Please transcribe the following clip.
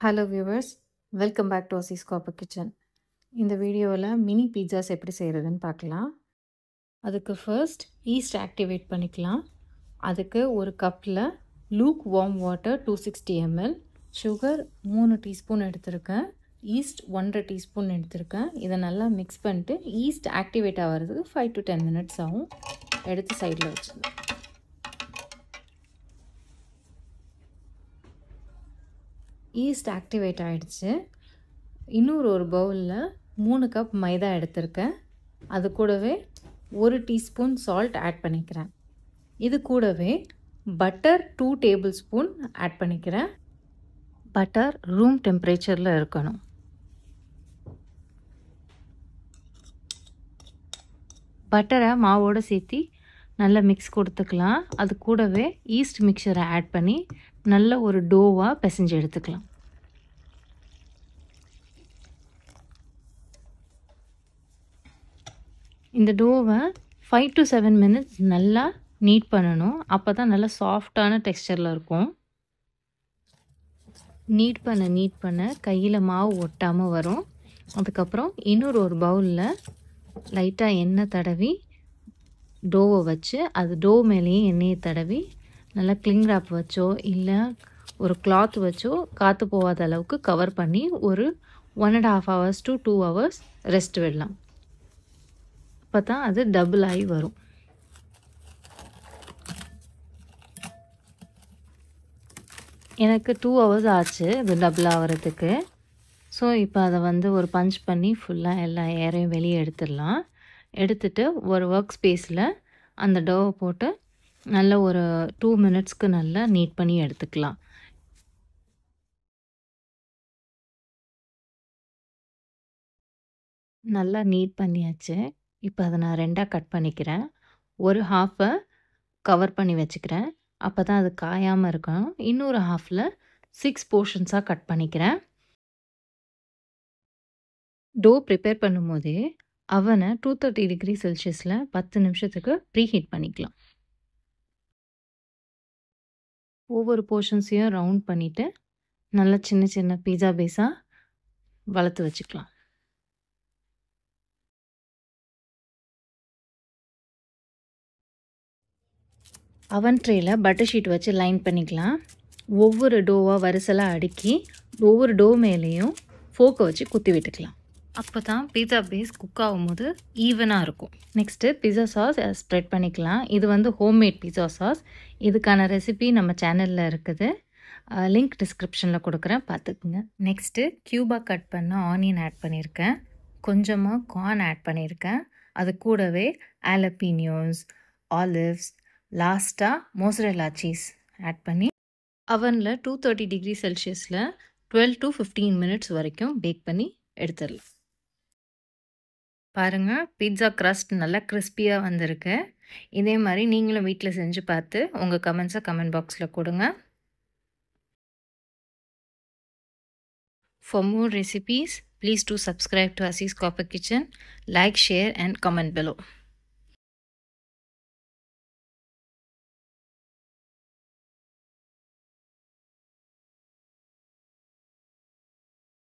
Hello viewers, welcome back to Ozzy's Copper Kitchen. இந்த வீடியோவில் mini pizzas எப்படி செய்கிறதுன்னு பார்க்கலாம். அதுக்கு ஃபர்ஸ்ட் ஈஸ்ட் ஆக்டிவேட் பண்ணிக்கலாம். அதுக்கு ஒரு கப்பில் luke warm water 260 ml, sugar 3 teaspoon எடுத்திருக்கேன், ஈஸ்ட் 1.5 டீஸ்பூன் எடுத்திருக்கேன். இதை நல்லா மிக்ஸ் பண்ணிட்டு ஈஸ்ட் ஆக்டிவேட் ஆகிறதுக்கு 5 to 10 minutes ஆகும். எடுத்து சைடில் வச்சுருந்தேன். ஈஸ்ட் ஆக்டிவேட் ஆகிடுச்சு. இன்னொரு பவுலில் 3 கப் மைதா எடுத்திருக்கேன். அது கூடவே 1 டீஸ்பூன் சால்ட் ஆட் பண்ணிக்கிறேன். இது கூடவே பட்டர் 2 டேபிள் ஸ்பூன் ஆட் பண்ணிக்கிறேன். பட்டர் ரூம் டெம்பரேச்சரில் இருக்கணும். பட்டரை மாவோடு சேர்த்து நல்லா மிக்ஸ் கொடுத்துக்கலாம். அது கூடவே ஈஸ்ட் மிக்சரை ஆட் பண்ணி நல்ல ஒரு டோவாக பிசைஞ்சு எடுத்துக்கலாம். இந்த டோவை 5 to 7 minutes நல்லா நீட் பண்ணணும். அப்போ தான் நல்லா சாஃப்டான டெக்ஸ்சரில் இருக்கும். நீட் பண்ண கையில் மாவு ஒட்டாமல் வரும். அதுக்கப்புறம் இன்னொரு பவுலில் லைட்டாக எண்ணெய் தடவி டோவை வச்சு அது டோ மேலேயே எண்ணெயை தடவி நல்லா கிளிங் ராப் வச்சோ இல்லை ஒரு கிளாத் வச்சோ காற்று போகாத அளவுக்கு கவர் பண்ணி ஒரு 1.5 hours to 2 hours ரெஸ்ட் விடலாம். அப்போ தான் அது டபுள் ஆகி வரும். எனக்கு 2 hours ஆச்சு இது டபுள் ஆகிறதுக்கு. ஸோ இப்போ அதை ஒரு பஞ்ச் பண்ணி ஃபுல்லாக எல்லா ஏரையும் வெளியே எடுத்துடலாம். எடுத்துட்டு ஒரு ஒர்க் ஸ்பேஸில் அந்த டோவை போட்டு நல்ல ஒரு 2 minutesக்கு நல்லா நீட் பண்ணி எடுத்துக்கலாம். நல்லா நீட் பண்ணியாச்சு. இப்போ அதை நான் 2ஆக கட் பண்ணிக்கிறேன். ஒரு ஹாஃபை கவர் பண்ணி வச்சுக்கிறேன். அப்போ தான் அது காயாமல் இருக்கணும். இன்னொரு ஹாஃபில் 6 போர்ஷன்ஸாக கட் பண்ணிக்கிறேன். டோ ப்ரிப்பேர் பண்ணும்போதே அவனை 230 degree செல்சியஸில் 10 நிமிஷத்துக்கு ப்ரீஹீட் பண்ணிக்கலாம். ஒவ்வொரு போர்ஷன்ஸையும் ரவுண்ட் பண்ணிவிட்டு நல்லா சின்ன சின்ன பீஸா பேஸாக வளர்த்து வச்சுக்கலாம். அவன் ட்ரேயில் பட்டர் ஷீட் வச்சு லைன் பண்ணிக்கலாம். ஒவ்வொரு டோவாக வரிசலாக அடுக்கி ஒவ்வொரு டோ மேலேயும் ஃபோக்கை வச்சு குத்தி விட்டுக்கலாம். அப்போ தான் பீஸா பேஸ் குக் ஆகும்போது ஈவனாக இருக்கும். நெக்ஸ்ட்டு பிஸா சாஸ் ஸ்ப்ரெட் பண்ணிக்கலாம். இது ஹோம்மேட் பிஸா சாஸ். இதுக்கான ரெசிபி நம்ம சேனலில் இருக்குது. லிங்க் டிஸ்கிரிப்ஷனில் கொடுக்குறேன், பார்த்துக்குங்க. நெக்ஸ்ட்டு க்யூபாக கட் பண்ண ஆனியன் ஆட் பண்ணியிருக்கேன். கொஞ்சமாக கார்ன் ஆட் பண்ணியிருக்கேன். அது கூடவே ஆலப்பீனியோஸ், ஆலிவ்ஸ், லாஸ்ட்டாக மோசரெல்லா சீஸ் ஆட் பண்ணி அவனில் 230 degree செல்சியஸில் 12 to 15 minutes வரைக்கும் பேக் பண்ணி எடுத்துடலாம். பாருங்கள், பீட்சா க்ரஸ்ட் நல்லா கிறிஸ்பியாக வந்திருக்கு. இதே மாதிரி நீங்களும் வீட்டில் செஞ்சு பார்த்து உங்கள் கமெண்ட்ஸை கமெண்ட் பாக்ஸில் கொடுங்க. For more recipes, please do subscribe to Ozzy's Copper Kitchen, like, share and comment below.